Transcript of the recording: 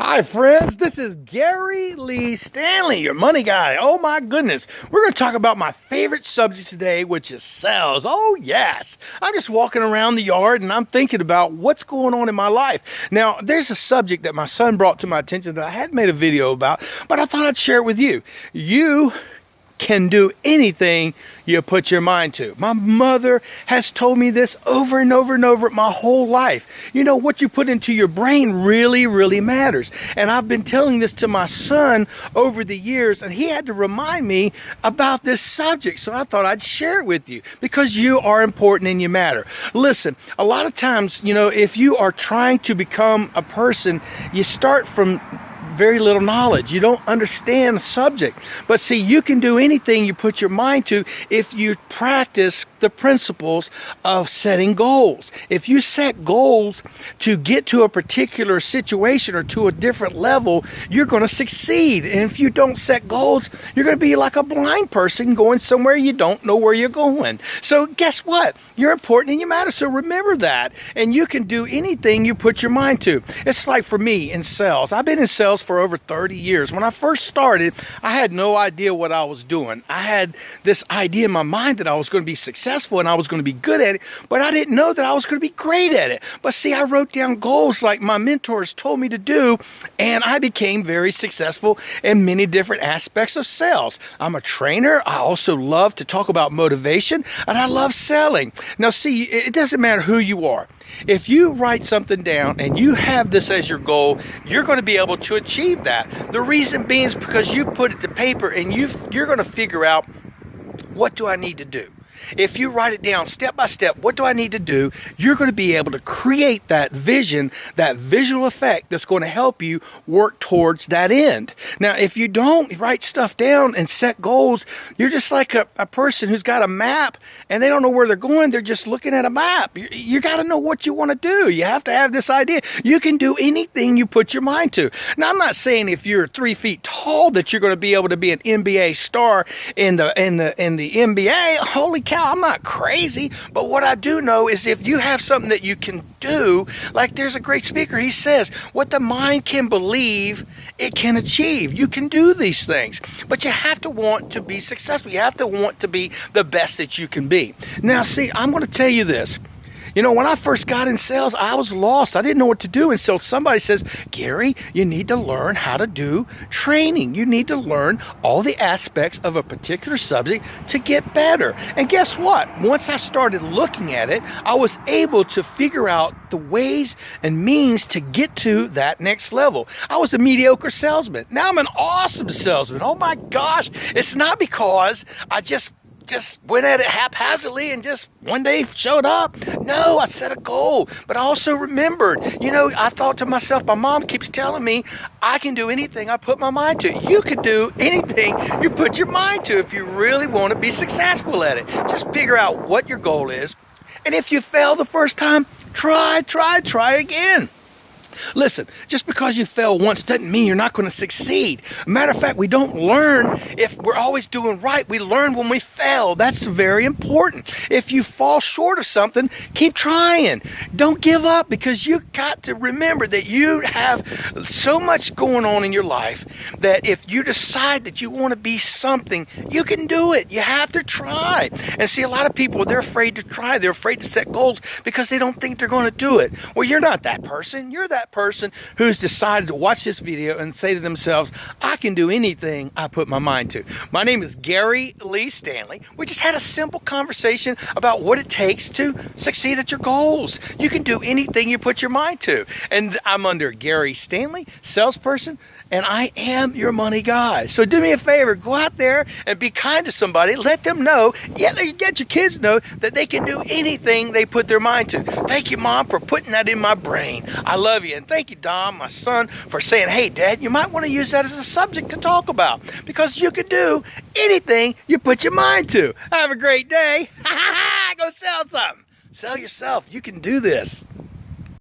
Hi friends, this is Gary Lee Stanley, your money guy. Oh my goodness, we're going to talk about my favorite subject today, which is sales. Oh yes, I'm just walking around the yard and I'm thinking about what's going on in my life. Now, there's a subject that my son brought to my attention that I hadn't made a video about, but I thought I'd share it with you. You can do anything you put your mind to. My mother has told me this over and over and over my whole life. You know, what you put into your brain really matters. And I've been telling this to my son over the years, and he had to remind me about this subject. So I thought I'd share it with you because you are important and you matter. Listen, a lot of times, you know, if you are trying to become a person, you start from very little knowledge. You don't understand the subject. But see, you can do anything you put your mind to if you practice the principles of setting goals. If you set goals to get to a particular situation or to a different level, you're going to succeed. And if you don't set goals, you're going to be like a blind person going somewhere you don't know where you're going. So guess what? You're important and you matter. So remember that. And you can do anything you put your mind to. It's like for me in sales. I've been in sales for over 30 years. When I first started, I had no idea what I was doing. I had this idea in my mind that I was going to be successful and I was going to be good at it, but I didn't know that I was going to be great at it. But see, I wrote down goals like my mentors told me to do, and I became very successful in many different aspects of sales. I'm a trainer. I also love to talk about motivation, and I love selling. Now see, it doesn't matter who you are. If you write something down and you have this as your goal, you're going to be able to achieve that. The reason being is because you put it to paper and you're going to figure out, what do I need to do? If you write it down step by step, what do I need to do? You're going to be able to create that vision, that visual effect that's going to help you work towards that end. Now, if you don't write stuff down and set goals, you're just like a person who's got a map and they don't know where they're going. They're just looking at a map. You got to know what you want to do. You have to have this idea. You can do anything you put your mind to. Now, I'm not saying if you're 3 feet tall that you're going to be able to be an NBA star in the NBA. Holy cow, I'm not crazy, but what I do know is if you have something that you can do, like there's a great speaker, he says, what the mind can believe, it can achieve. You can do these things, but you have to want to be successful. You have to want to be the best that you can be. Now, see, I'm going to tell you this. You know, when I first got in sales, I was lost. I didn't know what to do. And so somebody says, Gary, you need to learn how to do training. You need to learn all the aspects of a particular subject to get better. And guess what? Once I started looking at it, I was able to figure out the ways and means to get to that next level. I was a mediocre salesman. Now I'm an awesome salesman. Oh my gosh. It's not because I just went at it haphazardly and just one day showed up. No, I set a goal, but I also remembered, you know, I thought to myself, my mom keeps telling me I can do anything I put my mind to. You can do anything you put your mind to if you really want to be successful at it. Just figure out what your goal is. And if you fail the first time, try again. Listen, just because you fail once doesn't mean you're not going to succeed. Matter of fact, we don't learn if we're always doing right. We learn when we fail. That's very important. If you fall short of something, keep trying. Don't give up, because you got to remember that you have so much going on in your life that if you decide that you want to be something, you can do it. You have to try. And see, a lot of people, they're afraid to try. They're afraid to set goals because they don't think they're going to do it. Well, you're not that person. You're that person who's decided to watch this video and say to themselves, I can do anything I put my mind to. My name is Gary Lee Stanley. We just had a simple conversation about what it takes to succeed at your goals. You can do anything you put your mind to. And I'm under Gary Stanley, salesperson, and I am your money guy. So do me a favor, go out there and be kind to somebody. Let them know, get your kids know that they can do anything they put their mind to. Thank you, Mom, for putting that in my brain. I love you. And thank you, Dom, my son, for saying, hey, Dad, you might want to use that as a subject to talk about, because you can do anything you put your mind to. Have a great day. Go sell something. Sell yourself. You can do this.